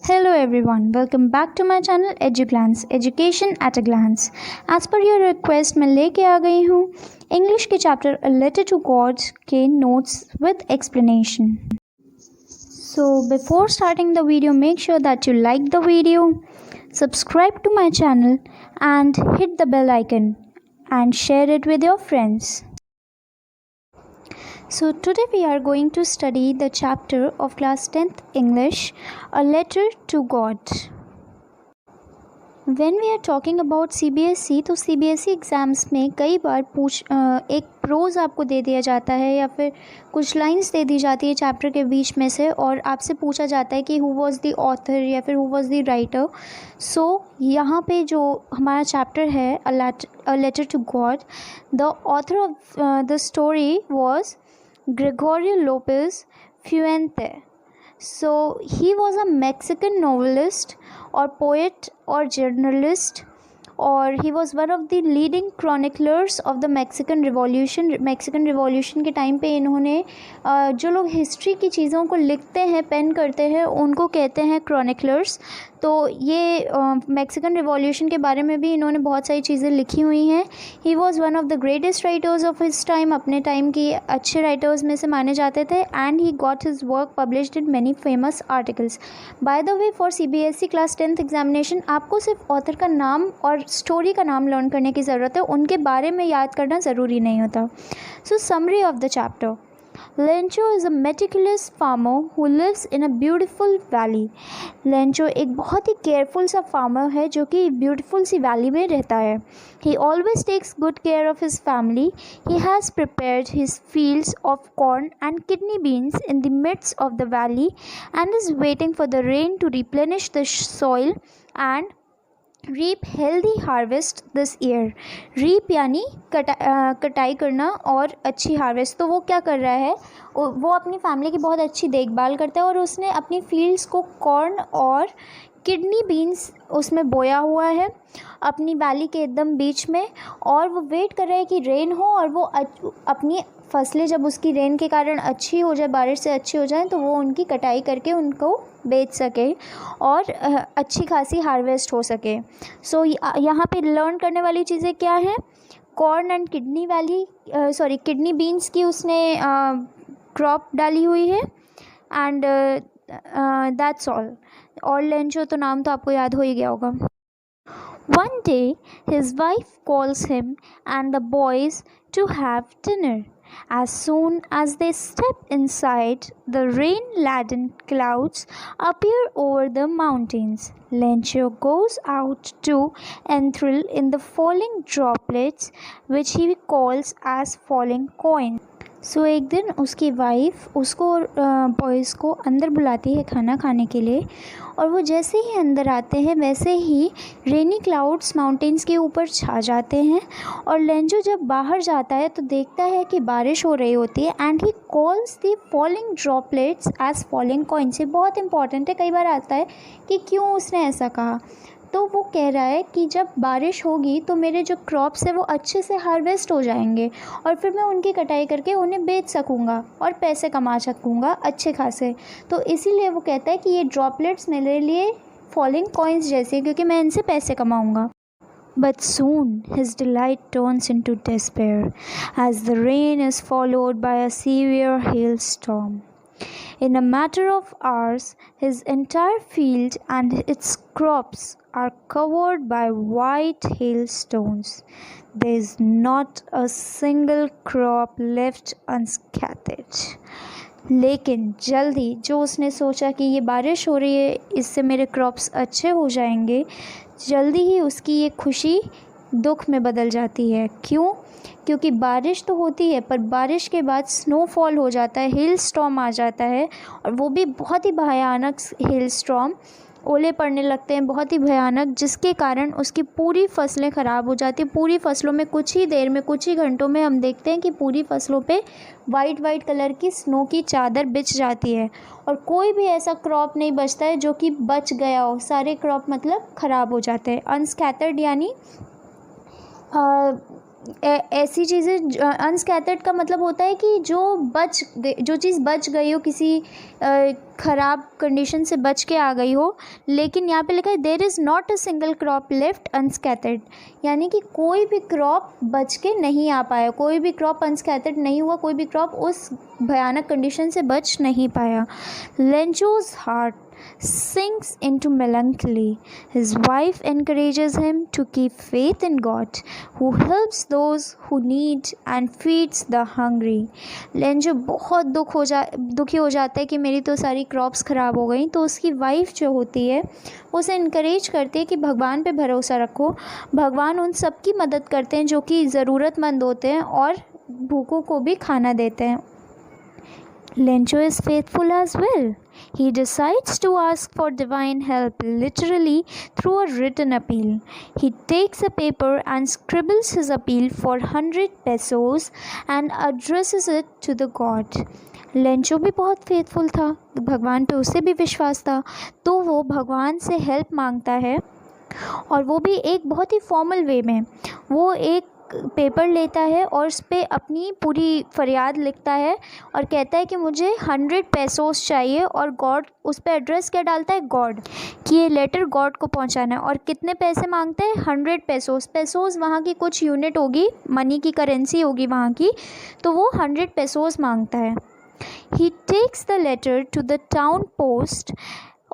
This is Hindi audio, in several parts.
Hello everyone, welcome back to my channel EduGlance, Education at a Glance. As per your request मैं लेके आ गई हूँ इंग्लिश के chapter A Letter to God के notes with explanation. So before starting the video, make sure that you like the video, subscribe to my channel and hit the bell icon and share it with your friends. So today we are going to study the chapter of class 10th English, A Letter to God. When we are talking about CBSE, तो CBSE एग्ज़ाम्स में कई बार एक प्रोज आपको दे दिया जाता है या फिर कुछ लाइंस दे दी जाती है चैप्टर के बीच में से और आपसे पूछा जाता है कि हु वाज द ऑथर या फिर who was the writer. So यहाँ पे जो हमारा चैप्टर है a letter to God, the author of the story was Gregorio Lopez Fuente. So he was a Mexican novelist or poet or journalist, और he was one of the leading chroniclers of the Mexican Revolution. Mexican Revolution के टाइम पे इन्होंने जो लोग हिस्ट्री की चीज़ों को लिखते हैं, पेन करते हैं, उनको कहते हैं chroniclers. तो ये मैक्सिकन रिवॉल्यूशन के बारे में भी इन्होंने बहुत सारी चीज़ें लिखी हुई हैं. He was one of the greatest writers of his time. अपने टाइम की अच्छे राइटर्स में से माने जाते थे. And he got his work published in many famous articles. By the way, for CBSE class 10th examination आपको सिर्फ ऑथर का नाम और स्टोरी का नाम लर्न करने की ज़रूरत है, उनके बारे में याद करना ज़रूरी नहीं होता. सो summary of the chapter. Lencho is a meticulous farmer who lives in a beautiful valley. Lencho एक बहुत ही केयरफुल सा फार्मर है जो कि ब्यूटीफुल सी वैली में रहता है. He always takes good care of his family. He has prepared his fields of corn and kidney beans in the midst of the valley and is waiting for the rain to replenish the soil and reap healthy harvest this year. Reap यानी कटाई करना और अच्छी हार्वेस्ट. तो वो क्या कर रहा है, वो अपनी फैमिली की बहुत अच्छी देखभाल करता है और उसने अपनी फील्ड्स को कॉर्न और किडनी बीन्स उसमें बोया हुआ है अपनी वैली के एकदम बीच में, और वो वेट कर रहा है कि रेन हो और वो अपनी फसलें जब उसकी रेन के कारण अच्छी हो जाए, बारिश से अच्छी हो जाए, तो वो उनकी कटाई करके उनको बेच सके और अच्छी खासी हार्वेस्ट हो सके. सो यहाँ पे लर्न करने वाली चीज़ें क्या हैं. कॉर्न एंड किडनी बीन्स की उसने क्रॉप डाली हुई है. And that's all. और लेंचो तो नाम तो आपको याद हो ही गया होगा. One day his wife calls him and the boys to have dinner. As soon as they step inside, the rain-laden clouds appear over the mountains. Lencho goes out to enthrall in the falling droplets, which he calls as falling coins. सो एक दिन उसकी वाइफ उसको बॉयज़ को अंदर बुलाती है खाना खाने के लिए, और वो जैसे ही अंदर आते हैं वैसे ही रेनी क्लाउड्स माउंटेन्स के ऊपर छा जाते हैं. और लेंजो जब बाहर जाता है तो देखता है कि बारिश हो रही होती है. And he calls the falling droplets as falling coins. ये बहुत इंपॉर्टेंट है, कई बार आता है कि क्यों उसने ऐसा कहा. तो वो कह रहा है कि जब बारिश होगी तो मेरे जो क्रॉप्स है वो अच्छे से हार्वेस्ट हो जाएंगे और फिर मैं उनकी कटाई करके उन्हें बेच सकूँगा और पैसे कमा सकूँगा अच्छे खासे. तो इसीलिए वो कहता है कि ये ड्रॉपलेट्स मेरे लिए फॉलिंग कॉइन्स जैसे हैं क्योंकि मैं इनसे पैसे कमाऊँगा. But soon his delight turns into despair as the rain is followed by a severe hailstorm. In a matter of hours, his entire field and its crops are covered by white hailstones. There is not a single crop left unscathed. लेकिन जल्दी जो उसने सोचा कि ये बारिश हो रही है इससे मेरे क्रॉप्स अच्छे हो जाएंगे, जल्दी ही उसकी ये खुशी दुख में बदल जाती है. क्यों? क्योंकि बारिश तो होती है पर बारिश के बाद स्नोफॉल हो जाता है, हेल स्टॉर्म आ जाता है, और वो भी बहुत ही भयानक हेल स्टॉर्म. ओले पड़ने लगते हैं बहुत ही भयानक, जिसके कारण उसकी पूरी फसलें ख़राब हो जाती हैं. पूरी फसलों में कुछ ही देर में, कुछ ही घंटों में हम देखते हैं कि पूरी फसलों पे वाइट कलर की स्नो की चादर बिछ जाती है और कोई भी ऐसा क्रॉप नहीं बचता है जो कि बच गया हो. सारे क्रॉप मतलब ख़राब हो जाते हैं. अनस्कैटर्ड यानी ऐसी चीज़ें, अनस्कैथर्ड का मतलब होता है कि जो चीज़ बच गई हो, किसी ख़राब कंडीशन से बच के आ गई हो। लेकिन यहाँ पे लिखा है there is not a single crop left unscathed, यानी कि कोई भी क्रॉप बच के नहीं आ पाया, कोई भी क्रॉप अनस्कैथर्ड नहीं हुआ, कोई भी क्रॉप उस भयानक कंडीशन से बच नहीं पाया। Lencho's heart sinks into melancholy. His wife encourages him to keep faith in God, who helps those who need and feeds the hungry. लेंजो बहुत दुखी हो जाता है कि मेरी तो सारी क्रॉप्स ख़राब हो गई। तो उसकी वाइफ जो होती है उसे इनकरेज करती है कि भगवान पे भरोसा रखो, भगवान उन सब की मदद करते हैं जो कि ज़रूरतमंद होते हैं और भूखों को भी खाना देते हैं। Lencho is faithful as well. He decides to ask for divine help literally through a written appeal. He takes a paper and scribbles his appeal for 100 pesos and addresses it to the god. Lencho भी बहुत फेथफुल था, भगवान पे उसे भी विश्वास था, तो वो भगवान से हेल्प मांगता है और वो भी एक बहुत ही फॉर्मल वे में। वो एक पेपर लेता है और उस पर अपनी पूरी फरियाद लिखता है और कहता है कि मुझे 100 पैसोस चाहिए, और गॉड उस पर एड्रेस क्या डालता है, गॉड, कि ये लेटर गॉड को पहुंचाना है। और कितने पैसे मांगते हैं, 100 पैसोस। पैसोस वहाँ की कुछ यूनिट होगी, मनी की करेंसी होगी वहाँ की, तो वो 100 पैसोस मांगता है। He takes the letter to the town post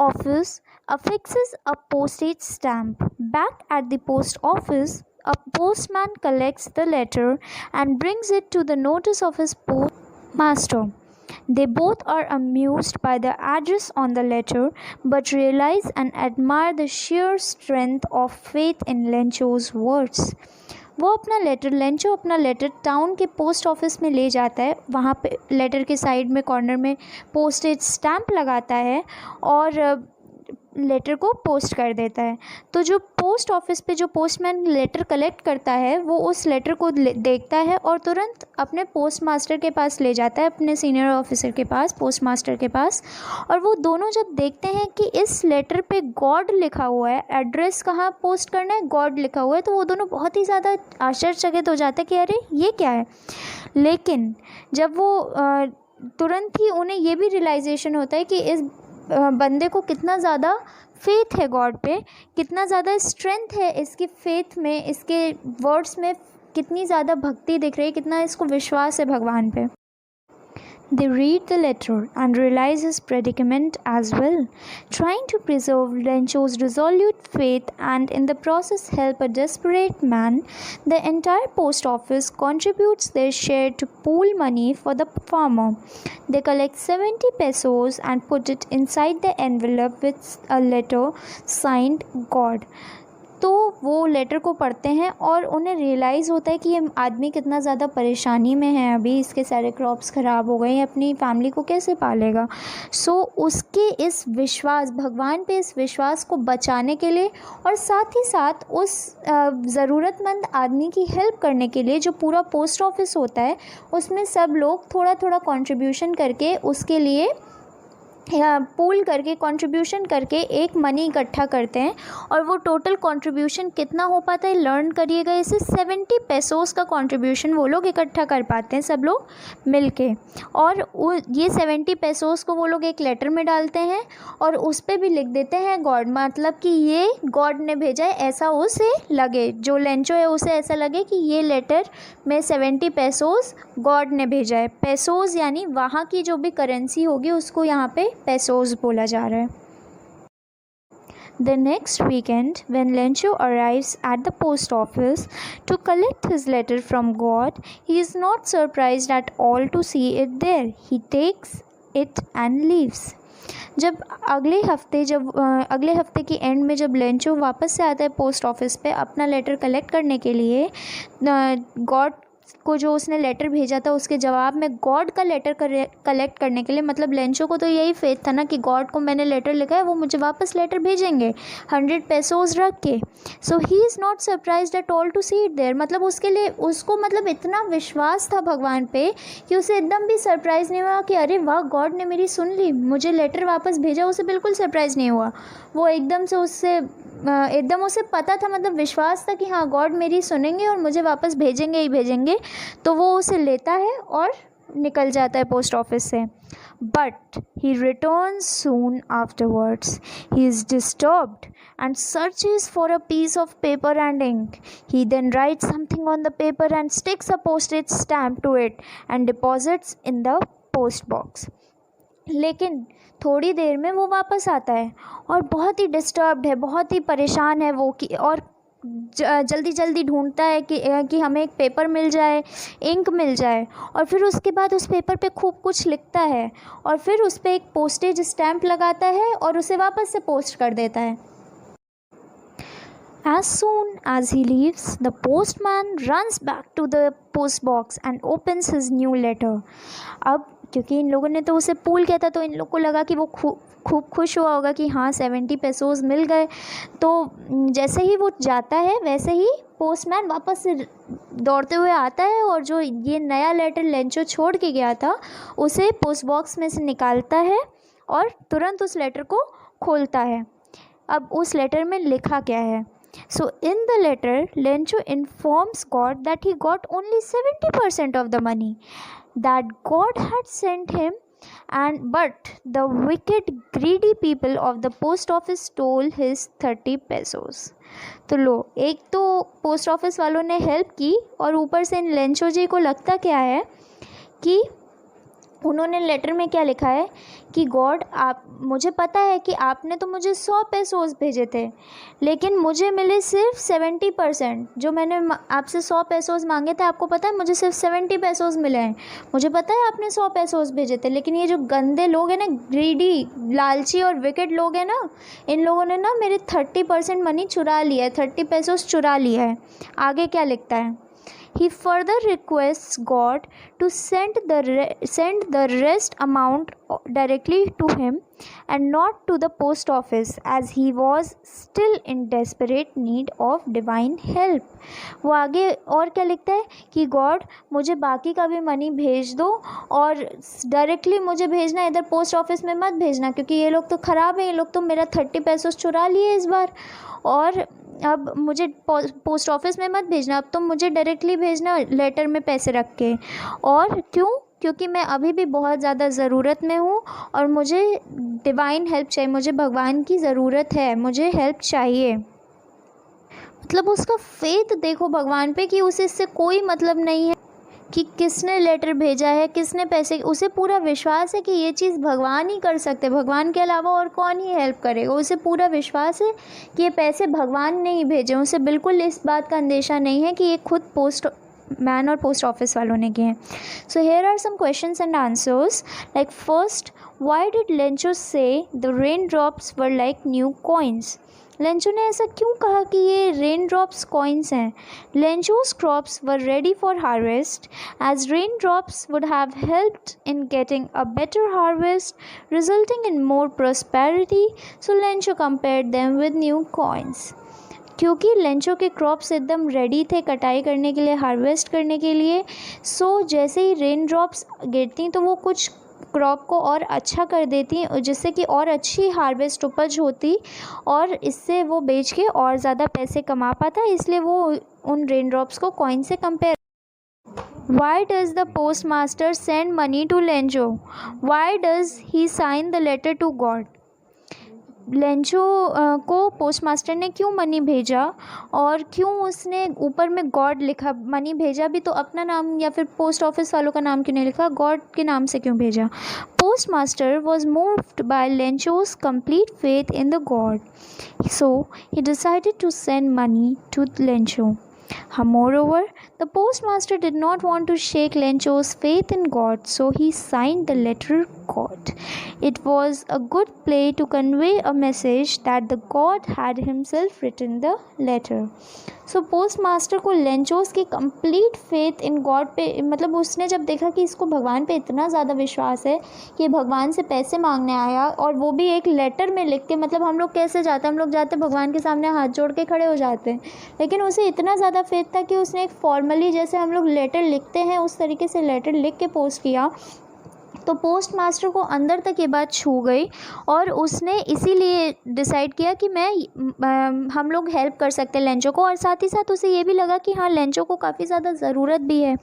office, affixes a postage stamp. Back at the post office, a postman collects the letter and brings it to the notice of his postmaster. They both are amused by the address on the letter, but realize and admire the sheer strength of faith in Lencho's words. Lencho अपना लेटर टाउन के पोस्ट ऑफिस में ले जाता है। वहाँ पे लेटर के साइड में कॉर्नर में पोस्टेज स्टैम्प लगाता है और लेटर को पोस्ट कर देता है। तो जो पोस्ट ऑफिस पे जो पोस्टमैन लेटर कलेक्ट करता है वो उस लेटर को देखता है और तुरंत अपने पोस्ट मास्टर के पास ले जाता है, अपने सीनियर ऑफिसर के पास, पोस्ट मास्टर के पास। और वो दोनों जब देखते हैं कि इस लेटर पे गॉड लिखा हुआ है, एड्रेस कहाँ पोस्ट करना है, गॉड लिखा हुआ है, तो वो दोनों बहुत ही ज़्यादा आश्चर्यचकित हो जाते हैं कि अरे ये क्या है। लेकिन जब वो तुरंत ही उन्हें ये भी रियलाइजेशन होता है कि इस बंदे को कितना ज़्यादा फेथ है गॉड पे, कितना ज़्यादा स्ट्रेंथ है इसकी फेथ में, इसके वर्ड्स में कितनी ज़्यादा भक्ति दिख रही है, कितना इसको विश्वास है भगवान पे। They read the letter and realize his predicament as well, trying to preserve Lencho's resolute faith and in the process help a desperate man. The entire post office contributes their share to pool money for the farmer. They collect 70 pesos and put it inside the envelope with a letter signed God. तो वो लेटर को पढ़ते हैं और उन्हें रियलाइज़ होता है कि ये आदमी कितना ज़्यादा परेशानी में है, अभी इसके सारे क्रॉप्स ख़राब हो गए, अपनी फैमिली को कैसे पालेगा। सो उसके इस विश्वास, भगवान पे इस विश्वास को बचाने के लिए और साथ ही साथ उस ज़रूरतमंद आदमी की हेल्प करने के लिए, जो पूरा पोस्ट ऑफिस होता है उसमें सब लोग थोड़ा थोड़ा कंट्रीब्यूशन करके उसके लिए या पूल करके कंट्रीब्यूशन करके एक मनी इकट्ठा करते हैं। और वो टोटल कंट्रीब्यूशन कितना हो पाता है, लर्न करिएगा इसे, 70 पैसोस का कंट्रीब्यूशन वो लोग इकट्ठा कर पाते हैं सब लोग मिलके। और ये 70 पैसोस को वो लोग एक लेटर में डालते हैं और उस पर भी लिख देते हैं गॉड, मतलब कि ये गॉड ने भेजा है, ऐसा उसे लगे, जो लेंचो है उसे ऐसा लगे कि ये लेटर में 70 पैसोस गॉड ने भेजा है। पैसोस यानी वहाँ की जो भी करेंसी होगी उसको यहाँ पे pesos बोला जा रहा है। The next weekend, when Lencho arrives at the post office to collect his letter from God, he is not surprised at all to see it there. He takes it and leaves. जब अगले हफ्ते की एंड में जब लेंचो वापस से आता है पोस्ट ऑफिस पे अपना लेटर कलेक्ट करने के लिए, गॉड को जो उसने लेटर भेजा था उसके जवाब में गॉड का लेटर कलेक्ट करने के लिए, मतलब लेंचो को तो यही फेथ था ना कि गॉड को मैंने लेटर लिखा है, वो मुझे वापस लेटर भेजेंगे 100 पैसोस रख के। So he is not surprised at all to see it there, मतलब उसके लिए उसको मतलब इतना विश्वास था भगवान पे कि उसे एकदम भी सरप्राइज़ नहीं हुआ कि अरे वाह गॉड ने मेरी सुन ली, मुझे लेटर वापस भेजा, उसे बिल्कुल सरप्राइज़ नहीं हुआ। वो एकदम से उससे एकदम उसे पता था, मतलब विश्वास था कि हाँ गॉड मेरी सुनेंगे और मुझे वापस भेजेंगे ही भेजेंगे। तो वो उसे लेता है और निकल जाता है पोस्ट ऑफिस से। But he returns soon afterwards. He is disturbed and searches for a piece of paper and ink. He then writes something on the paper and sticks a postage stamp to it and deposits in the post box. लेकिन थोड़ी देर में वो वापस आता है और बहुत ही डिस्टर्ब्ड है, बहुत ही परेशान है वो कि और जल्दी जल्दी ढूंढता है कि हमें एक पेपर मिल जाए, इंक मिल जाए। और फिर उसके बाद उस पेपर पे खूब कुछ लिखता है और फिर उस पर एक पोस्टेज स्टैम्प लगाता है और उसे वापस से पोस्ट कर देता है। As soon as he leaves, the postman runs back to the post box and opens his new letter. अब क्योंकि इन लोगों ने तो उसे पूल किया था, तो इन लोग को लगा कि वो खूब खुश हुआ होगा कि हाँ 70 पेसोज़ मिल गए। तो जैसे ही वो जाता है वैसे ही पोस्टमैन वापस से दौड़ते हुए आता है और जो ये नया लेटर लेंचो छोड़ के गया था उसे पोस्ट बॉक्स में से निकालता है और तुरंत उस लेटर को खोलता है। अब उस लेटर में लिखा क्या है? So in the letter, Lencho informs God that he got only 70% of the money that God had sent him, but the wicked, greedy people of the post office stole his 30 pesos. तो लो, एक तो पोस्ट ऑफिस वालों ने हेल्प की और ऊपर से इन लेंचो जी को लगता क्या है कि उन्होंने लेटर में क्या लिखा है कि गॉड, आप, मुझे पता है कि आपने तो मुझे 100 पेसोज़ भेजे थे लेकिन मुझे मिले सिर्फ 70%। जो मैंने आपसे 100 पेसोज़ मांगे थे, आपको पता है मुझे सिर्फ 70 पेसोज़ मिले हैं। मुझे पता है आपने 100 पेसोज़ भेजे थे, लेकिन ये जो गंदे लोग हैं ना, ग्रीडी, लालची और विकेट लोग हैं ना, इन लोगों ने ना मेरे 30% मनी चुरा लिया है, 30 पेसोज़ चुरा लिया है। आगे क्या लिखता है? He further requests God to send the rest amount directly to him and not to the post office, as he was still in desperate need of divine help. वो आगे और क्या लिखता है कि गॉड, मुझे बाकी का भी मनी भेज दो और डायरेक्टली मुझे भेजना, इधर पोस्ट ऑफिस में मत भेजना क्योंकि ये लोग तो ख़राब हैं, ये लोग तो मेरा 30 पेसोज़ चुरा लिए इस बार। और अब मुझे पोस्ट ऑफिस में मत भेजना, अब तो मुझे डायरेक्टली भेजना लेटर में पैसे रख के। और क्यों? क्योंकि मैं अभी भी बहुत ज़्यादा ज़रूरत में हूँ और मुझे डिवाइन हेल्प चाहिए, मुझे भगवान की ज़रूरत है, मुझे हेल्प चाहिए। मतलब उसका फेथ देखो भगवान पे कि उसे इससे कोई मतलब नहीं है कि किसने लेटर भेजा है, किसने पैसे, उसे पूरा विश्वास है कि ये चीज़ भगवान ही कर सकते, भगवान के अलावा और कौन ही हेल्प करेगा। उसे पूरा विश्वास है कि ये पैसे भगवान ने ही भेजे, उसे बिल्कुल इस बात का अंदेशा नहीं है कि ये खुद पोस्ट मैन और पोस्ट ऑफिस वालों ने किए हैं। So here are some questions and answers. Like first, why did Lencho say the rain drops were like new coins? Lencho ने ऐसा क्यों कहा कि ये रेन ड्रॉप्स कॉइन्स हैं? Lencho's crops were ready for harvest as rain drops would have helped in getting a better harvest resulting in more prosperity, so Lencho compared them with new coins. क्योंकि लेंचो के क्रॉप्स एकदम रेडी थे कटाई करने के लिए, हार्वेस्ट करने के लिए, सो जैसे ही रेन ड्रॉप्स गिरती तो वो कुछ क्रॉप को और अच्छा कर देती, जिससे कि और अच्छी हार्वेस्ट उपज होती और इससे वो बेच के और ज़्यादा पैसे कमा पाता, इसलिए वो उन रेन ड्रॉप्स को कॉइन से compare. Why does the postmaster send money to Lencho? Why does he sign the letter to God? Lencho को पोस्टमास्टर ने क्यों मनी भेजा और क्यों उसने ऊपर में गॉड लिखा? मनी भेजा भी तो अपना नाम या फिर पोस्ट ऑफिस वालों का नाम क्यों नहीं लिखा, गॉड के नाम से क्यों भेजा? Postmaster was moved by Lencho's complete faith in the God, so he decided to send money to Lencho. Moreover, the postmaster did not want to shake Lencho's faith in God, so he signed the letter God. It was a good play to convey a message that the God had himself written the letter. So postmaster को लेंचोस की कंप्लीट फेथ इन गॉड पे, मतलब उसने जब देखा कि इसको भगवान पे इतना ज़्यादा विश्वास है कि भगवान से पैसे मांगने आया और वो भी एक लेटर में लिख के, मतलब हम लोग कैसे जाते हैं, हम लोग जाते भगवान के सामने हाथ जोड़ के खड़े हो जाते हैं, लेकिन उसे इतना ज़्यादा फेथ था कि उसने एक फॉर्मली जैसे हम लोग लेटर लिखते हैं उस तरीके से लेटर लिख के पोस्ट किया तो पोस्ट मास्टर को अंदर तक ये बात छू गई और उसने इसीलिए डिसाइड किया कि हम लोग हेल्प कर सकते हैं लेंचो को, और साथ ही साथ उसे ये भी लगा कि हाँ लेंचो को काफ़ी ज़्यादा ज़रूरत भी है।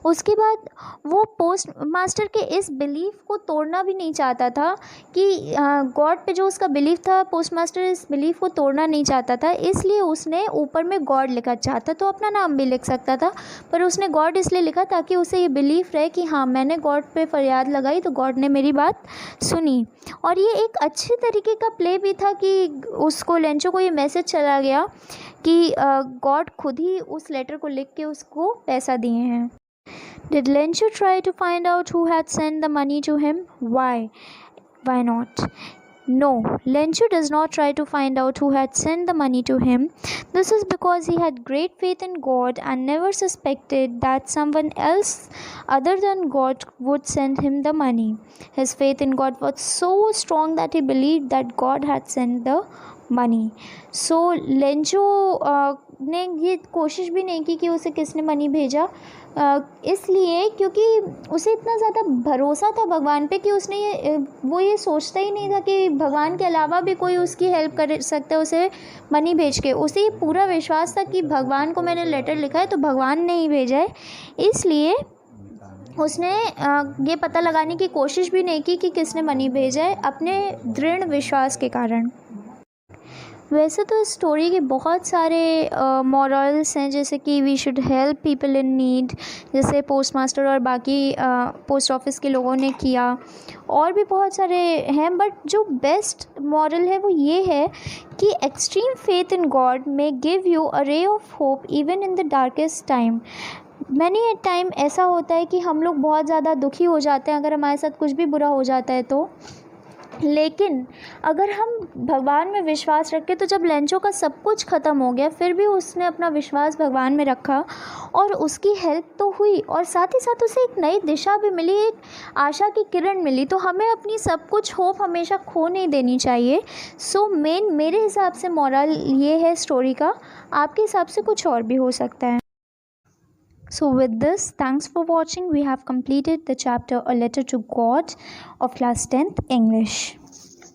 उसके बाद वो पोस्ट मास्टर के इस बिलीफ को तोड़ना भी नहीं चाहता था कि गॉड पे जो उसका बिलीफ था, पोस्ट मास्टर इस बिलीफ को तोड़ना नहीं चाहता था, इसलिए उसने ऊपर में गॉड लिखा। चाहता तो अपना नाम भी लिख सकता था, पर उसने गॉड इसलिए लिखा ताकि उसे ये बिलीफ रहे कि हाँ मैंने गॉड पे फरियाद लगाई तो गॉड ने मेरी बात सुनी। और ये एक अच्छे तरीके का प्ले भी था कि उसको लेंचो को ये मैसेज चला गया कि गॉड खुद ही उस लेटर को लिख के उसको पैसा दिए हैं। Did Lencho try to find out who had sent the money to him? Why? Why not? No, Lencho does not try to find out who had sent the money to him. This is because he had great faith in God and never suspected that someone else other than God would send him the money. His faith in God was so strong that he believed that God had sent the money. So Lencho ने ये कोशिश भी नहीं की कि उसे किसने मनी भेजा, इसलिए क्योंकि उसे इतना ज़्यादा भरोसा था भगवान पे कि उसने वो ये सोचता ही नहीं था कि भगवान के अलावा भी कोई उसकी हेल्प कर सकता है उसे मनी भेज के। उसे ये पूरा विश्वास था कि भगवान को मैंने लेटर लिखा है तो भगवान ने ही भेजा है, इसलिए उसने ये पता लगाने की कोशिश भी नहीं की कि किसने मनी भेजा है, अपने दृढ़ विश्वास के कारण। वैसे तो इस स्टोरी के बहुत सारे मॉरल्स हैं, जैसे कि we should help people in need, जैसे पोस्ट मास्टर और बाकी पोस्ट ऑफिस के लोगों ने किया, और भी बहुत सारे हैं, बट जो बेस्ट मॉरल है वो ये है कि extreme faith in God may give you a ray of hope even in the darkest time. Many time ऐसा होता है कि हम लोग बहुत ज़्यादा दुखी हो जाते हैं अगर हमारे साथ कुछ भी बुरा हो जाता है तो, लेकिन अगर हम भगवान में विश्वास रखें तो जब लेंचो का सब कुछ ख़त्म हो गया फिर भी उसने अपना विश्वास भगवान में रखा और उसकी हेल्प तो हुई, और साथ ही साथ उसे एक नई दिशा भी मिली, एक आशा की किरण मिली। तो हमें अपनी सब कुछ होप हमेशा खो नहीं देनी चाहिए। सो मेरे हिसाब से मॉरल ये है स्टोरी का, आपके हिसाब से कुछ और भी हो सकता है। So with this, thanks for watching. We have completed the chapter A Letter to God of class 10th English.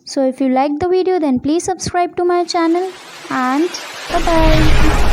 So if you liked the video, then please subscribe to my channel and bye bye.